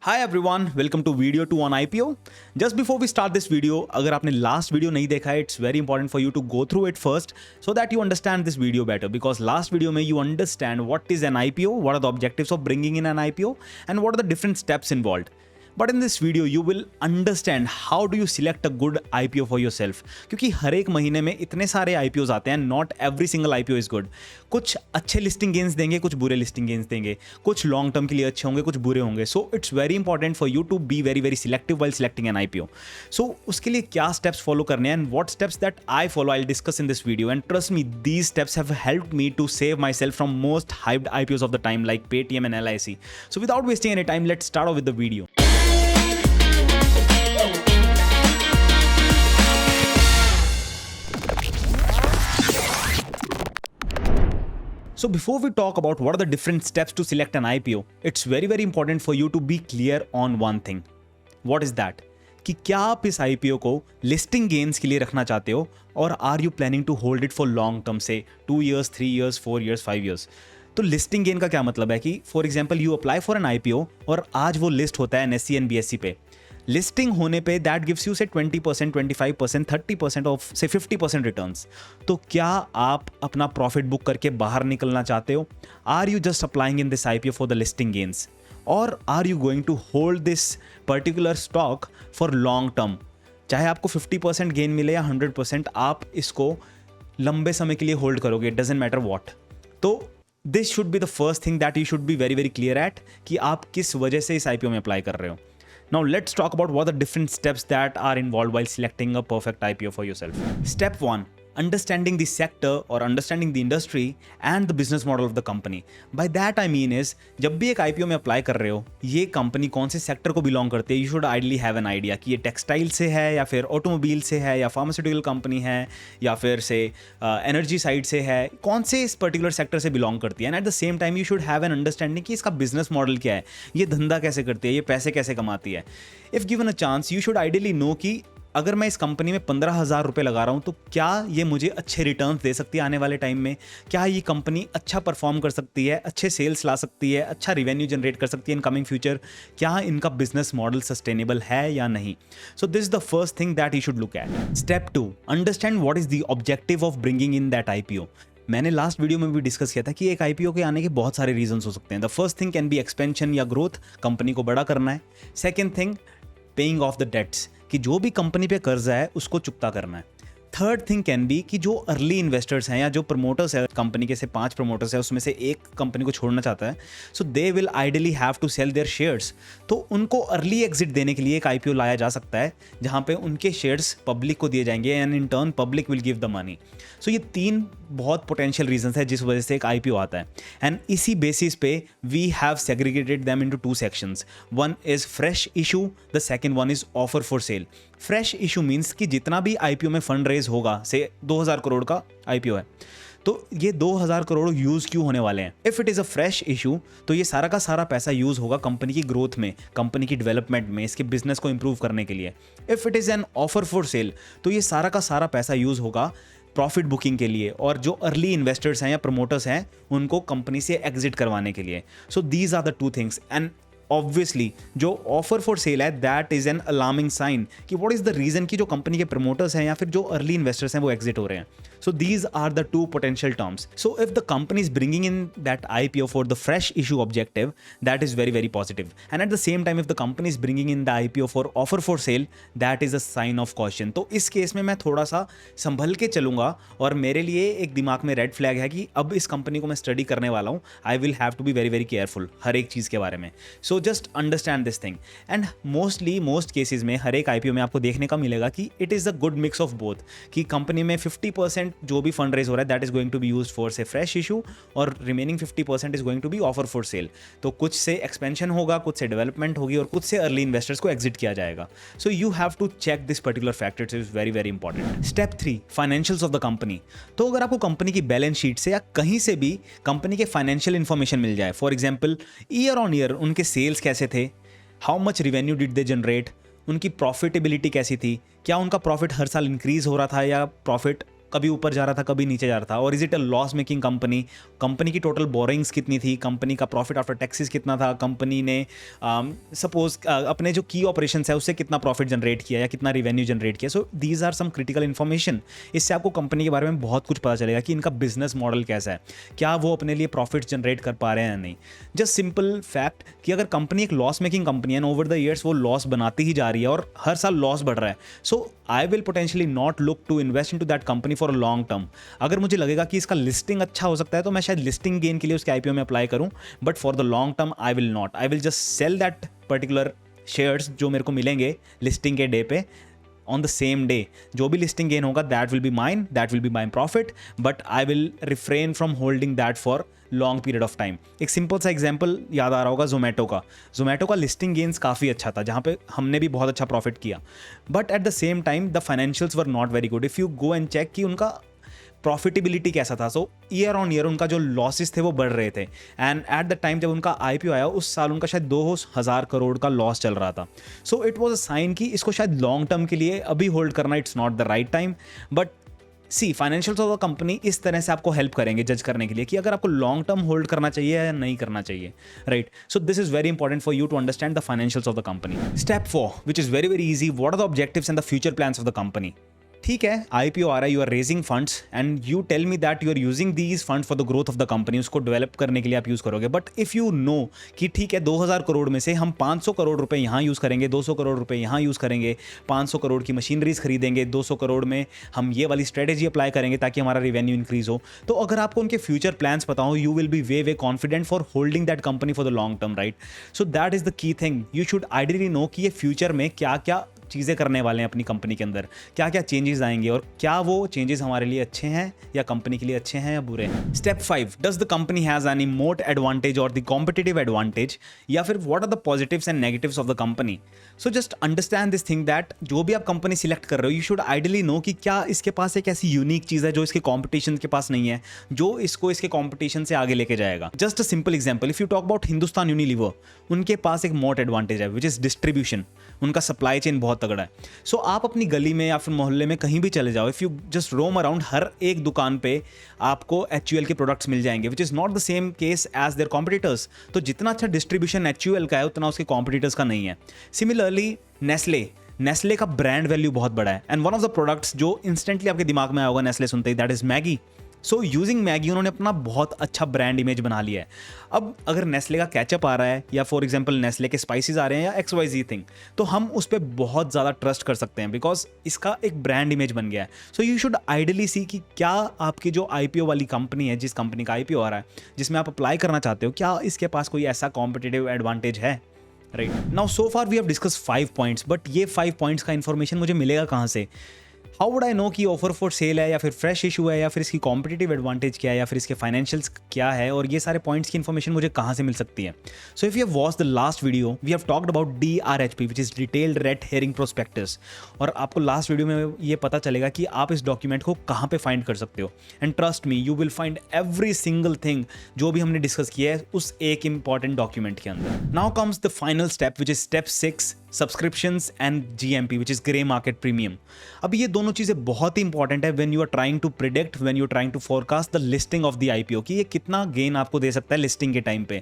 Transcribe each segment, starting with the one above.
Hi everyone, welcome to video 2 on IPO. Just before we start this video, अगर आपने last video नहीं देखा है, it's very important for you to go through it first so that you understand this video better. Because last video में you understand what is an IPO, what are the objectives of bringing in an IPO, and what are the different steps involved. But in this video you will understand how do you select a good IPO for yourself. क्योंकि हर एक महीने में इतने सारे IPOs आते हैं, not every single IPO is good. कुछ अच्छे लिस्टिंग गेन्स देंगे, कुछ बुरे लिस्टिंग गेन्स देंगे, कुछ लॉन्ग टर्म के लिए अच्छे होंगे, कुछ बुरे होंगे. So it's very important for you to be very very selective while selecting an IPO. So उसके लिए क्या स्टेप्स फॉलो करने हैं and what steps that I follow I discuss in this video. And trust me, these steps have helped me to save myself from most hyped IPOs of the time like Paytm and LIC. So without wasting any time, let's start off with the video. So before we talk about what are the different steps to select an IPO, it's very very important for you to be clear on one thing. What is that? कि क्या आप इस IPO को listing gains के लिए रखना चाहते हो और are you planning to hold it for long term से 2 years, 3 years, 4 years, 5 years. तो लिस्टिंग गेन का क्या मतलब है कि for example you apply for an IPO और आज वो लिस्ट होता है NSE and BSE पे. लिस्टिंग होने पे दैट गिव्स यू से 20%, 25%, 30% ऑफ से 50% रिटर्न्स. तो क्या आप अपना प्रॉफिट बुक करके बाहर निकलना चाहते हो? Are you just applying in this IPO for the listing gains और are you going to hold this particular stock for long term? चाहे आपको 50% गेन मिले या 100%, आप इसको लंबे समय के लिए होल्ड करोगे, इट डजंट मैटर व्हाट. तो this should be the first thing that you should be very very clear eight कि आप किस वजह से इस IPO में अप्लाई कर रहे हो. Now let's talk about what are the different steps that are involved while selecting a perfect IPO for yourself. Step 1. Understanding the sector or understanding the industry and the business model of the company. By that I mean is, जब भी एक IPO में apply कर रहे हो, ये company कौन से सेक्टर को बिलोंग करती है, you should ideally have an idea कि ये टेक्सटाइल से है या फिर ऑटोमोबाइल से है या फार्मास्यूटिकल कंपनी है या फिर से एनर्जी साइड से है, कौन से इस पर्टिकुलर सेक्टर से बिलोंग करती है. And at the same time you should have an understanding कि इसका बिजनेस मॉडल क्या है, ये धंधा कैसे करती है, ये पैसे कैसे कमाती है. If given a chance you should ideally know कि अगर मैं इस कंपनी में 15,000 रुपये लगा रहा हूँ तो क्या ये मुझे अच्छे रिटर्न्स दे सकती है आने वाले टाइम में? क्या ये कंपनी अच्छा परफॉर्म कर सकती है, अच्छे सेल्स ला सकती है, अच्छा रिवेन्यू जनरेट कर सकती है इन कमिंग फ्यूचर? क्या इनका बिजनेस मॉडल सस्टेनेबल है या नहीं? सो this is the first thing that you should look at. Step 2. Understand what is the objective of bringing in that IPO. मैंने लास्ट वीडियो में भी डिस्कस किया था कि एक IPO के आने के बहुत सारे रीजंस हो सकते हैं. The first thing can be expansion या ग्रोथ, कंपनी को बड़ा करना है. Second thing, paying off the debts, कि जो भी कंपनी पे कर्जा है उसको चुकता करना है. थर्ड थिंग कैन बी कि जो अर्ली इन्वेस्टर्स हैं या जो प्रमोटर्स है कंपनी के से 5 प्रमोटर्स है उसमें से एक कंपनी को छोड़ना चाहता है, so they will ideally have to sell their shares. तो उनको अर्ली एग्जिट देने के लिए एक IPO लाया जा सकता है जहाँ पे उनके शेयर्स पब्लिक को दिए जाएंगे and in turn public will give the money. So ये 3 बहुत पोटेंशियल रीजंस है जिस वजह से एक IPO आता है. एंड इसी बेसिस पे we have segregated them into 2 sections. One is fresh issue, the second one is offer for sale. Fresh issue means कि जितना भी IPO में फंड रेज होगा, से 2000 करोड़ का IPO है, तो ये 2000 करोड़ यूज़ क्यों होने वाले हैं? If it is a fresh issue तो ये सारा का सारा पैसा यूज़ होगा कंपनी की ग्रोथ में, कंपनी की डेवलपमेंट में, इसके बिजनेस को इंप्रूव करने के लिए. If it is an offer for sale तो ये सारा का सारा पैसा यूज़ होगा प्रॉफिट बुकिंग के लिए और जो अर्ली इन्वेस्टर्स हैं या प्रमोटर्स हैं उनको कंपनी से एग्जिट करवाने के लिए. So these are the 2 things. And obviously जो ऑफर फॉर सेल है that is an alarming sign कि व्हाट इज द रीजन कि जो कंपनी के प्रमोटर्स हैं या फिर जो अर्ली इन्वेस्टर्स हैं वो एग्जिट हो रहे हैं. So these are the 2 potential terms. So if the company is bringing in that IPO for the fresh issue objective, that is very very positive. And at the same time if the company is bringing in the IPO for offer for sale, that is a sign of caution. तो इस case में मैं थोड़ा सा संभल के चलूंगा और मेरे लिए एक दिमाग में रेड फ्लैग है कि अब इस कंपनी को मैं स्टडी करने वाला हूँ. I will have to be very very careful हर एक चीज़ के बारे में. So just understand this thing. And most cases में हर एक IPO में आपको देखने का मिलेगा कि it is a good mix of both, कि कंपनी में 50% जो भी फंड रेज हो रहा है that is going to be used for से फ्रेश इशू और remaining 50% is going to be offer for sale. तो कुछ से एक्सपेंशन होगा, कुछ से डेवलपमेंट होगी और कुछ से अर्ली इन्वेस्टर्स को एग्जिट किया जाएगा. So you have to check this particular factor. It is very very important. Step 3. Financials of the company. तो अगर आपको कंपनी की बैलेंस शीट से या कहीं से भी कंपनी के फाइनेंशियल इन्फॉर्मेशन मिल जाए, for example year on year उनके सेल्स कैसे थे, how much revenue did they generate, उनकी प्रॉफिटेबिलिटी कैसी थी, क्या उनका प्रॉफिट हर साल इंक्रीज हो रहा था या प्रॉफिट कभी ऊपर जा रहा था, कभी नीचे जा रहा था, और is it a loss making company, company की टोटल बोरिंग्स कितनी थी, कंपनी का प्रॉफिट आफ्टर टैक्सेस कितना था, कंपनी ने सपोज अपने जो की ऑपरेशन है उससे कितना प्रॉफिट जनरेट किया या कितना रिवेन्यू जनरेट किया. So these are some critical information. इससे आपको कंपनी के बारे में बहुत कुछ पता चलेगा कि इनका बिजनेस मॉडल कैसा है, क्या वो अपने लिए प्रॉफिट जनरेट कर पा रहे हैं या नहीं. जस्ट सिंपल फैक्ट कि अगर कंपनी एक लॉस मेकिंग कंपनी है, ओवर द ईयर्स वो लॉस बनाती ही जा रही है और हर साल लॉस बढ़ रहा है, so I will potentially not look to invest into that company for a long term. अगर मुझे लगेगा कि इसका लिस्टिंग अच्छा हो सकता है तो मैं शायद लिस्टिंग गेन के लिए उसके आईपीओ में अप्लाई करूं, but for the long term I will not. I will just sell that particular shares जो मेरे को मिलेंगे लिस्टिंग के डे पे ऑन द सेम डे. जो भी लिस्टिंग गेन होगा that will be mine, that will be my profit, but I will refrain from holding that for long period of time. एक सिंपल सा एग्जांपल याद आ रहा होगा जोमेटो का लिस्टिंग गेन्स काफ़ी अच्छा था, जहाँ पे हमने भी बहुत अच्छा प्रॉफिट किया, but at the same time the financials were not very good. If you go and check कि उनका प्रॉफिटेबिलिटी कैसा था, सो ईयर ऑन ईयर उनका जो लॉसेस थे वो बढ़ रहे थे. एंड एट द टाइम जब उनका आईपीओ आया उस साल उनका शायद 2000 करोड़ का लॉस चल रहा था. So it was a sign कि इसको शायद लॉन्ग टर्म के लिए अभी होल्ड करना it's not the right time. But see financials of the company इस तरह से आपको हेल्प करेंगे जज करने के लिए कि अगर आपको लॉन्ग टर्म होल्ड करना चाहिए या नहीं करना चाहिए, right. So this is very important for you to understand the financials of the company. Step 4 which is very very easy, what are the objectives and the future plans of the company. ठीक है, IPO आ रहा है, you are raising funds and you tell me that you are using these funds for the growth of the company. उसको develop करने के लिए आप यूज़ करोगे, बट इफ़ यू नो कि ठीक है 2000 करोड़ में से हम 500 करोड़ रुपए यहाँ यूज़ करेंगे, 200 करोड़ रुपए यहाँ यूज़ करेंगे, 500 करोड़ की मशीनरीज खरीदेंगे, 200 करोड़ में हम ये वाली स्ट्रेटेजी अप्लाई करेंगे ताकि हमारा रेवेन्यू इंक्रीज हो, तो अगर आपको उनके फ्यूचर प्लान्स पता हो, you will be way confident for holding that company for the long term, right. So that is the key thing. You should ideally know कि ये फ्यूचर में क्या क्या चीज़ें करने वाले हैं अपनी कंपनी के अंदर, क्या क्या चेंजेस आएंगे और क्या वो चेंजेस हमारे लिए अच्छे हैं या कंपनी के लिए अच्छे हैं या बुरे हैं. Step 5, does the company has any moat advantage और द कॉम्पिटिटिव एडवांटेज, या फिर what are the positives and negatives of the company. So just understand this thing that जो भी आप कंपनी सिलेक्ट कर रहे हो, यू शुड आइडियली नो कि क्या इसके पास एक ऐसी यूनिक चीज़ है जो इसके कॉम्पिटिशन के पास नहीं है, जो इसको इसके कॉम्पिटिशन से आगे लेके जाएगा. Just a simple example, if you talk about Hindustan Unilever, उनके पास एक मोट एडवांटेज है विच इज डिस्ट्रीब्यूशन. उनका सप्लाई चेन बहुत तगड़ा है. सो आप अपनी गली में या फिर मोहल्ले में कहीं भी चले जाओ, if you just roam around, हर एक दुकान पे आपको HUL के प्रोडक्ट्स मिल जाएंगे, which is not the same case as their competitors. तो जितना अच्छा डिस्ट्रीब्यूशन HUL का है उतना उसके कॉम्पिटिटर्स का नहीं है. सिमिलरली नेस्ले का ब्रांड वैल्यू बहुत बड़ा है, and one of the products जो इंस्टेंटली आपके दिमाग में आएगा नेस्ले सुनते ही, that is Maggi. So using Maggi उन्होंने अपना बहुत अच्छा ब्रांड इमेज बना लिया है. अब अगर नेस्ले का केचप आ रहा है या फॉर एग्जांपल नेस्ले के स्पाइसेस आ रहे हैं या XYZ थिंग, तो हम उस पर बहुत ज़्यादा ट्रस्ट कर सकते हैं बिकॉज इसका एक ब्रांड इमेज बन गया है. सो यू शुड आइडियली सी कि क्या आपकी जो IPO वाली कंपनी है, जिस कंपनी का IPO आ रहा है, जिसमें आप अप्लाई करना चाहते हो, क्या इसके पास कोई ऐसा कॉम्पिटिटिव एडवांटेज है, right. Now so far we have discuss 5 points, but ये 5 पॉइंट्स का इन्फॉर्मेशन मुझे मिलेगा कहाँ से? हाउ वुड आई नो कि ऑफर फॉर सेल है या फिर फ्रेश इशू है या फिर इसकी कॉम्पिटिटिव एडवांटेज क्या है या फिर इसके फाइनेंशियल्स क्या है, और ये सारे पॉइंट्स की इन्फॉर्मेशन मुझे कहाँ से मिल सकती है? So if you have watched the last video, we have talked about DRHP which is detailed red herring prospectus, और आपको लास्ट वीडियो में ये पता चलेगा कि आप इस डॉक्यूमेंट को कहाँ पे फाइंड कर सकते हो. And trust me, you will find every single thing जो भी हमने डिस्कस किया है उस एक इंपॉर्टेंट डॉक्यूमेंट के अंदर. Now comes the final step which is step 6, subscriptions and GMP which is grey market premium. अब ये दोनों चीज़ें बहुत ही इंपॉर्टेंट है when you are trying to predict, when you are trying to forecast the listing of the IPO, कि ये कितना गेन आपको दे सकता है लिस्टिंग के टाइम पे.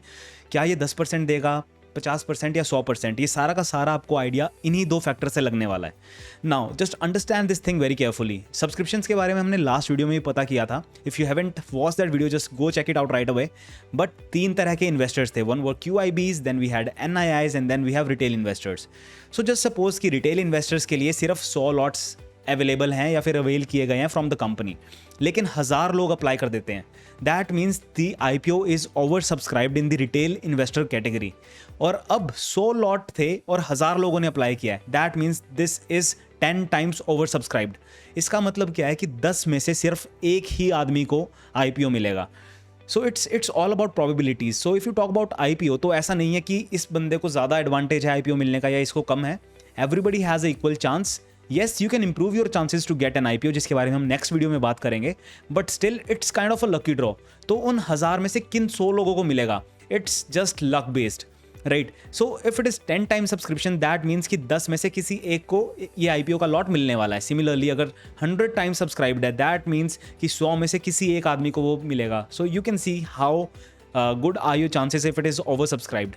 क्या ये 10% देगा, 50% या 100%? ये सारा का सारा आपको आइडिया इन्हीं 2 फैक्टर से लगने वाला है. Now just understand this thing very carefully. Subscriptions के बारे में हमने लास्ट वीडियो में भी पता किया था. If you haven't watch that video, just go check it out right away. But 3 तरह के इन्वेस्टर्स थे. One were QIBs, then we had NIIs and then we have retail investors. So just suppose कि retail investors के लिए सिर्फ 100 lots available हैं या फिर अवेल किए गए हैं फ्रॉम द कंपनी, लेकिन 1000 लोग अप्लाई कर देते हैं. That means the IPO is over subscribed in the retail investor category. और अब 100 लॉट थे और 1000 लोगों ने अप्लाई किया है. That means this is 10 times over subscribed. इसका मतलब क्या है कि 10 में से सिर्फ एक ही आदमी को IPO मिलेगा. So it's all about probabilities. So if you talk about IPO, तो ऐसा नहीं है कि इस बंदे को ज़्यादा एडवांटेज है IPO मिलने का या इसको कम है. Everybody has a equal chance. Yes, you can improve your chances to get an IPO, जिसके बारे में हम नेक्स्ट वीडियो में बात करेंगे, but still it's kind of a lucky draw. तो उन 1000 में से किन 100 लोगों को मिलेगा, it's just luck based. Right. So if it is 10 time subscription that means कि 10 में से किसी एक को ये आईपीओ का लॉट मिलने वाला है। सिमिलरली अगर 100 टाइम सब्सक्राइब्ड है दैट मीन्स कि 100 में से किसी एक आदमी को वो मिलेगा। So you can see how good are your chances if it is over subscribed.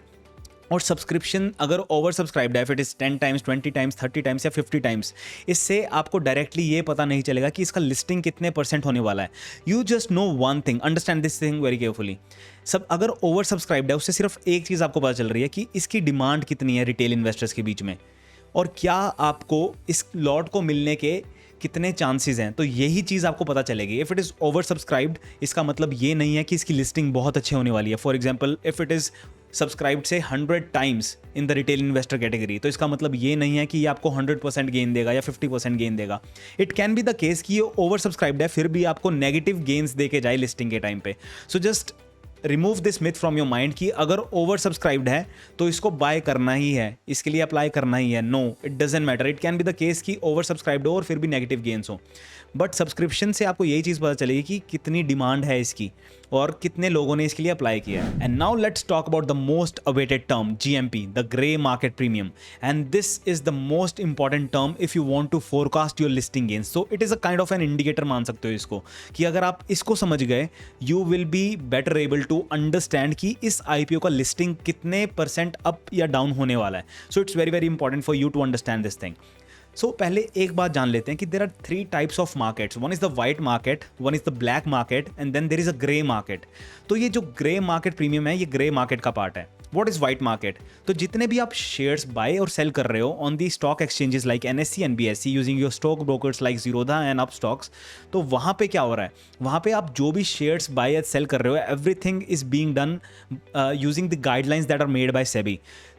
और सब्सक्रिप्शन अगर ओवर सब्सक्राइब्ड है, if it is 10 times, 20 times, 30 times या 50 टाइम्स, इससे आपको डायरेक्टली ये पता नहीं चलेगा कि इसका लिस्टिंग कितने % होने वाला है। You just know one thing, understand this thing very carefully. सब अगर ओवर सब्सक्राइब्ड है उससे सिर्फ एक चीज़ आपको पता चल रही है कि इसकी डिमांड कितनी है रिटेल इन्वेस्टर्स के बीच में, और क्या आपको इस लॉट को मिलने के कितने चांसेस हैं। तो यही चीज़ आपको पता चलेगी। If it is over subscribed इसका मतलब ये नहीं है कि इसकी लिस्टिंग बहुत अच्छी होने वाली है। For example if it is subscribed से 100 times in the retail investor category, तो इसका मतलब ये नहीं है कि ये आपको 100% गेन देगा या 50% गेन देगा। It can be the case कि ये ओवर सब्सक्राइब्ड है फिर भी आपको नेगेटिव गेन्स दे के जाए लिस्टिंग के टाइम पे। So just remove this myth from your mind कि अगर ओवर सब्सक्राइब्ड है तो इसको बाय करना ही है, इसके लिए अप्लाई करना ही है। No, it doesn't matter. It can be the case कि ओवर सब्सक्राइब्ड हो और फिर भी नेगेटिव गेन्स हो, बट सब्सक्रिप्शन से आपको यही चीज़ पता चलेगी कि कितनी डिमांड है इसकी और कितने लोगों ने इसके लिए अप्लाई किया है। And now let's talk about the most awaited term, GMP, the grey market premium. And this is the most important term if you want to forecast your listing gains. So it is a kind of an indicator मान सकते हो इसको, कि अगर आप इसको समझ गए you will be better able to understand कि इस IPO का लिस्टिंग कितने % अप या डाउन होने वाला है। So it's very very important for you to understand this thing. सो पहले एक बात जान लेते हैं कि there are 3 types of markets. One is the white market, one is the black market and then there is a grey market. तो ये जो ग्रे मार्केट प्रीमियम है ये ग्रे मार्केट का पार्ट है। What is white market? तो जितने भी आप शेयर्स बाय और सेल कर रहे हो on the stock exchanges like NSE and BSE using your stock brokers like Zerodha and up stocks, तो वहाँ पे क्या हो रहा है, वहाँ पे आप जो भी शेयर्स बाय या सेल कर रहे हो everything is being done using the guidelines that are made by SEBI।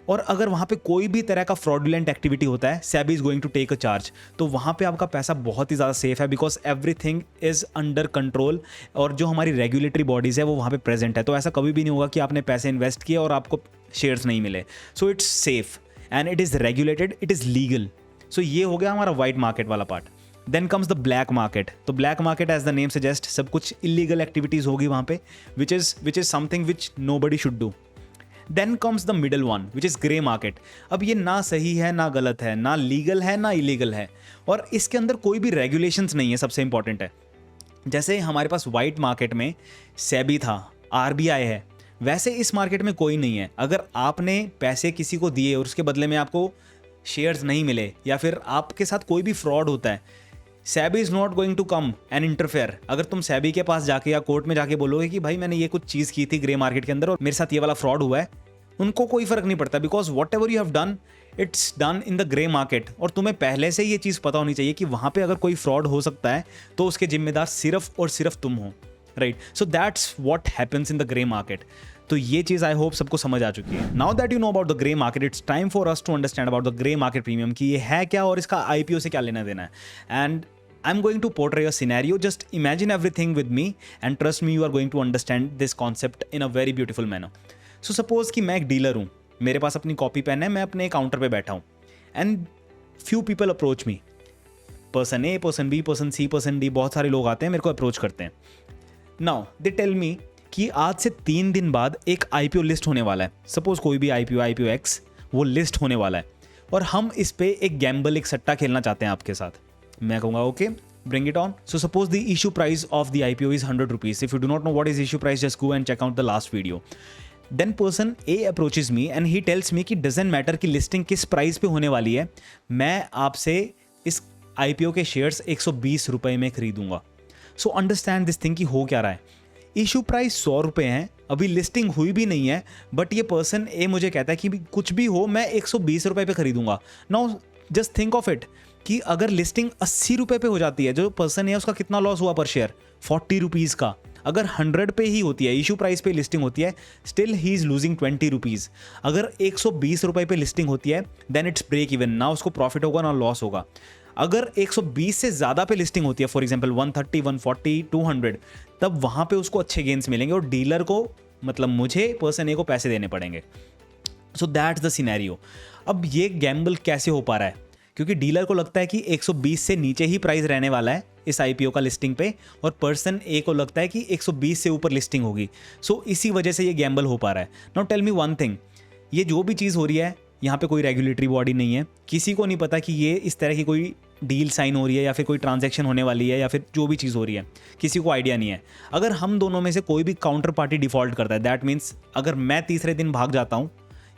और अगर वहाँ पे कोई भी तरह का फ्रॉडुलेंट एक्टिविटी होता है SEBI is going to take a charge. तो वहाँ पे आपका पैसा बहुत ही ज़्यादा सेफ है because everything is under control, और जो हमारी रेगुलेटरी बॉडीज़ है वो वहाँ पे प्रेजेंट है। तो ऐसा कभी भी नहीं होगा कि आपने पैसे इन्वेस्ट किए और आपको शेयर्स नहीं मिले। So it's safe and it is regulated, it is legal. सो ये हो गया हमारा वाइट मार्केट वाला पार्ट। Then comes the black market. तो black market as the name suggest सब कुछ इलीगल एक्टिविटीज़ होगी वहाँ पे, which is something which nobody should do. Then comes the middle one which is grey market. अब ये ना सही है ना गलत है, ना लीगल है ना इलीगल है, और इसके अंदर कोई भी रेगुलेशंस नहीं है। सबसे इंपॉर्टेंट है, जैसे हमारे पास वाइट मार्केट में SEBI था, RBI है, वैसे इस मार्केट में कोई नहीं है। अगर आपने पैसे किसी को दिए और उसके बदले में आपको शेयर्स नहीं मिले या फिर आपके साथ कोई भी फ्रॉड होता है, SEBI is not going to come and interfere. अगर तुम SEBI के पास जाके या कोर्ट में जाके बोलोगे कि भाई मैंने ये कुछ चीज़ की थी ग्रे मार्केट के अंदर और मेरे साथ ये वाला फ्रॉड हुआ है, उनको कोई फर्क नहीं पड़ता because what ever you have done it's done in the grey market. और तुम्हें पहले से ये चीज़ पता होनी चाहिए कि वहाँ पे अगर कोई फ्रॉड हो सकता है तो उसके जिम्मेदार सिर्फ और सिर्फ तुम हो, right. So that's what happens in the grey market. तो ये चीज़ आई होप सबको समझ आ चुकी है। Now that you know about the grey market, it's time for us to understand about the grey market premium कि ये है क्या और इसका IPO से क्या लेना देना है। And I'm going to portray a scenario. Just imagine everything with me and trust me, you are going to understand this concept in a very beautiful manner. So suppose कि मैं एक डीलर हूँ, मेरे पास अपनी कॉपी पेन है, मैं अपने counter पे बैठा हूँ and few people approach me. Person A, person B, person C, person D, बहुत सारे लोग आते हैं मेरे को अप्रोच करते हैं. Now they tell me कि आज से 3 दिन बाद एक IPO लिस्ट होने वाला है. सपोज कोई भी IPO X वो लिस्ट होने वाला है और हम इस पे एक गैम्बल, एक सट्टा खेलना चाहते हैं आपके साथ. मैं कहूँगा okay, bring it on. So suppose the issue price of the IPO is 100 rupees. If you do not know what is issue price, just go and check out the last video. Then person A approaches me and he tells me कि doesn't matter कि listing किस price पे होने वाली है, मैं आपसे इस IPO के शेयर्स 120 रुपए में खरीदूंगा. So understand this thing कि हो क्या रहा है. इशू प्राइस 100 रुपये हैं, अभी लिस्टिंग हुई भी नहीं है, बट ये पर्सन ए मुझे कहता है कि कुछ भी हो मैं 120 रुपये पे खरीदूंगा. Now just think of it कि अगर लिस्टिंग 80 रुपये पे हो जाती है, जो पर्सन है उसका कितना लॉस हुआ पर शेयर, 40 रुपीज़ का. अगर 100 पे ही होती है, इशू प्राइस पे लिस्टिंग होती है, still he is losing 20 rupees. अगर 120 रुपये पे लिस्टिंग होती है देन इट्स ब्रेक इवन, ना उसको प्रॉफिट होगा ना लॉस होगा. अगर 120 से ज़्यादा पे लिस्टिंग होती है, फॉर एग्जांपल 130, 140, 200, तब वहाँ पे उसको अच्छे गेन्स मिलेंगे और डीलर को, मतलब मुझे, पर्सन ए को पैसे देने पड़ेंगे. So that's the scenario. अब ये गैम्बल कैसे हो पा रहा है? क्योंकि डीलर को लगता है कि 120 से नीचे ही प्राइस रहने वाला है इस IPO का लिस्टिंग पे, और पर्सन ए को लगता है कि 120 से ऊपर लिस्टिंग होगी. सो इसी वजह से ये गैम्बल हो पा रहा है. Now tell me one thing, ये जो भी चीज़ हो रही है, यहाँ पे कोई रेगुलेटरी बॉडी नहीं है, किसी को नहीं पता कि ये इस तरह की कोई डील साइन हो रही है या फिर कोई ट्रांजैक्शन होने वाली है या फिर जो भी चीज़ हो रही है, किसी को आइडिया नहीं है। अगर हम दोनों में से कोई भी काउंटर पार्टी डिफ़ॉल्ट करता है, दैट मीन्स अगर मैं तीसरे दिन भाग जाता हूँ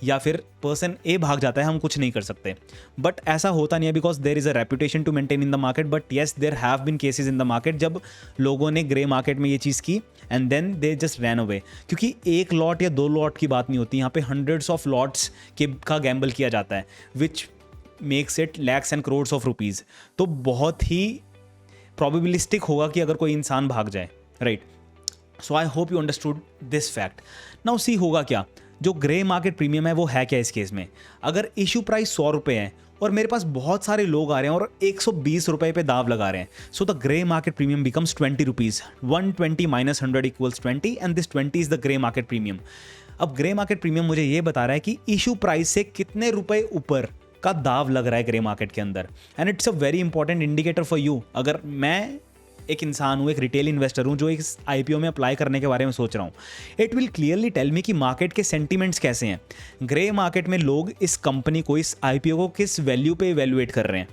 या फिर पर्सन ए भाग जाता है, हम कुछ नहीं कर सकते। बट ऐसा होता नहीं है, because there is a reputation to maintain in the market. But yes, there have been cases in the market जब लोगों ने ग्रे मार्केट में ये चीज़ की and then they just ran away. क्योंकि एक लॉट या दो लॉट की बात नहीं होती, यहाँ पे हंड्रेड्स ऑफ लॉट्स का गैम्बल किया जाता है, which makes it lacks and crores of rupees. तो बहुत ही प्रोबेबिलिस्टिक होगा कि अगर कोई इंसान भाग जाए, right. So I hope you understood this fact. Now see होगा क्या, जो ग्रे मार्केट प्रीमियम है वो है क्या इस केस में। अगर इशू प्राइस 100 रुपये है और मेरे पास बहुत सारे लोग आ रहे हैं और 120 रुपये पे दाव लगा रहे हैं, so the grey market premium becomes 20 rupees. 120 minus 100 equals 20 and this 20 is the grey market premium. अब ग्रे मार्केट प्रीमियम मुझे ये बता रहा है कि इशू प्राइस से कितने रुपए ऊपर का दाव लग रहा है ग्रे मार्केट के अंदर, and it's a very important indicator for you. अगर मैं एक इंसान हूँ, एक रिटेल इन्वेस्टर हूँ जो इस आईपीओ में अप्लाई करने के बारे में सोच रहा हूँ, it will clearly tell me कि मार्केट के सेंटीमेंट्स कैसे हैं। ग्रे मार्केट में लोग इस कंपनी को, इस आईपीओ को किस वैल्यू पे इवेल्युएट कर रहे हैं।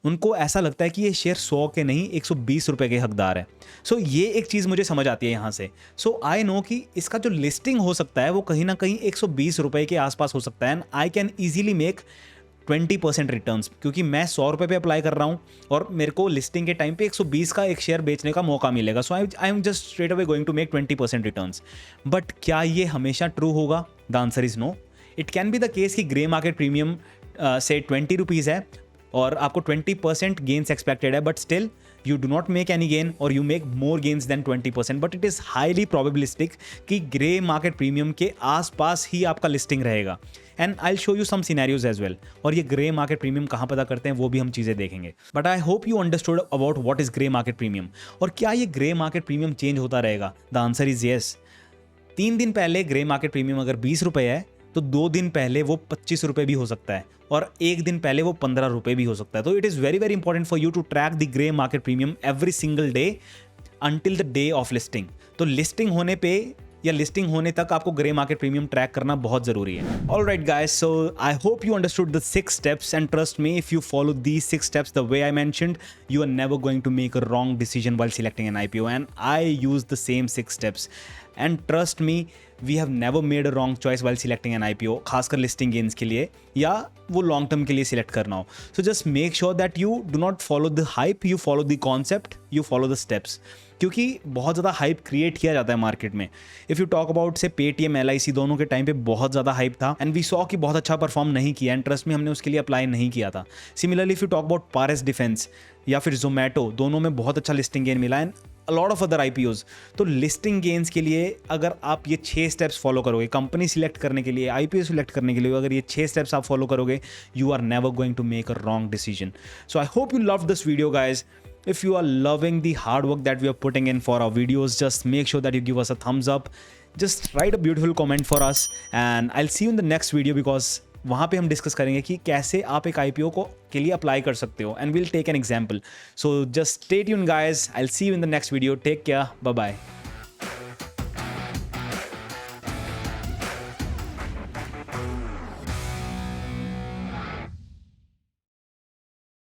उनको ऐसा लगता है कि ये शेयर 100 के नहीं 120 रुपये के हकदार है। सो ये एक चीज़ मुझे समझ आती है यहाँ से। सो आई नो कि इसका जो लिस्टिंग हो सकता है वो कहीं ना कहीं 120 रुपये के आसपास हो सकता है, and I can easily make 20% returns, क्योंकि मैं 100 रुपये पे अप्लाई कर रहा हूँ और मेरे को लिस्टिंग के टाइम पे 120 का एक शेयर बेचने का मौका मिलेगा। So I am just straight away going to make 20% returns. But क्या ये हमेशा ट्रू होगा? The answer is no. It can be the case कि ग्रे मार्केट प्रीमियम से 20 रुपीज़ है और आपको 20% गेन्स एक्सपेक्टेड है, but still you do not make any gain or you make more gains than 20%, but it is highly probabilistic कि grey market premium के आसपास ही आपका लिस्टिंग रहेगा। And I show you some scenarios as well. और ये grey market premium कहाँ पता करते हैं वो भी हम चीज़ें देखेंगे। But I hope you understood about what is grey market premium. और क्या ये ग्रे मार्केट प्रीमियम चेंज होता रहेगा? The answer is yes. 3 दिन पहले ग्रे मार्केट प्रीमियम अगर 20 रुपये है तो 2 दिन पहले वो 25 रुपये भी हो सकता है और 1 दिन पहले वो 15 रुपये भी हो सकता है। तो it is very very important for you to track the grey market premium every single day until the day of listing. तो लिस्टिंग होने पे या लिस्टिंग होने तक आपको ग्रे मार्केट प्रीमियम ट्रैक करना बहुत जरूरी है। Alright guys, so I hope you understood the 6 steps, and trust me, if you follow these 6 steps the way I mentioned, you are never going to make a wrong decision while selecting an IPO, and I use the same 6 steps, and trust me, we have never made a wrong choice while selecting an IPO, खासकर listing gains के लिए या वो long term के लिए select करना हो। So just make sure that you do not follow the hype, you follow the concept, you follow the steps. क्योंकि बहुत ज़्यादा हाइप क्रिएट किया जाता है मार्केट में। इफ़ यू टॉक अबाउट से पेटीएम, LIC दोनों के टाइम पे बहुत ज़्यादा हाइप था एंड वी सॉ कि बहुत अच्छा परफॉर्म नहीं किया, एंड ट्रस्ट में हमने उसके लिए अप्लाई नहीं किया था। Similarly if you talk about Paras defence या फिर जोमेटो, दोनों में बहुत अच्छा लिस्टिंग गेन मिला and a lot of other IPOs। तो लिस्टिंग गेन्स के लिए अगर आप ये 6 स्टेप्स फॉलो करोगे, कंपनी सिलेक्ट करने के लिए, IPO सिलेक्ट करने के लिए अगर ये 6 स्टेप्स आप फॉलो करोगे, you are never going to make a wrong decision. So I hope you love this video guys. If you are loving the hard work that we are putting in for our videos, just make sure that you give us a thumbs up. Just write a beautiful comment for us and I'll see you in the next video, because वहाँ पे हम discuss करेंगे कि कैसे आप एक IPO को के लिए अप्लाई कर सकते हो, and we'll take an example. So just stay tuned guys. I'll see you in the next video. Take care. Bye bye.